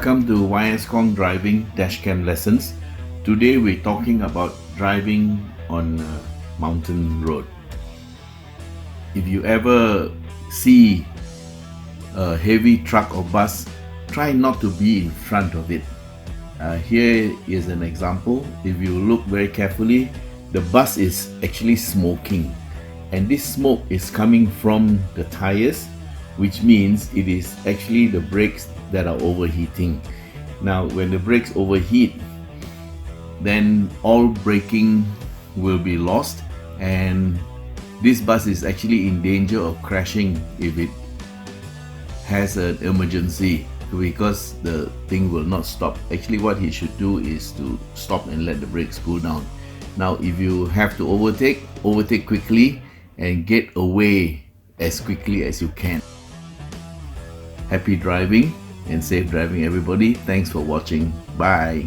Welcome to Khong driving dashcam lessons. Today we're talking about driving on a mountain road. If you ever see a heavy truck or bus, try not to be in front of it. Here is an example. If you look very carefully, the bus is actually smoking, and this smoke is coming from the tires, which means it is actually the brakes that are overheating. Now when the brakes overheat, then all braking will be lost, and this bus is actually in danger of crashing if it has an emergency, because the thing will not stop. Actually what he should do is to stop and let the brakes cool down. Now if you have to overtake quickly and get away as quickly as you can. Happy driving and safe driving, everybody. Thanks for watching. Bye.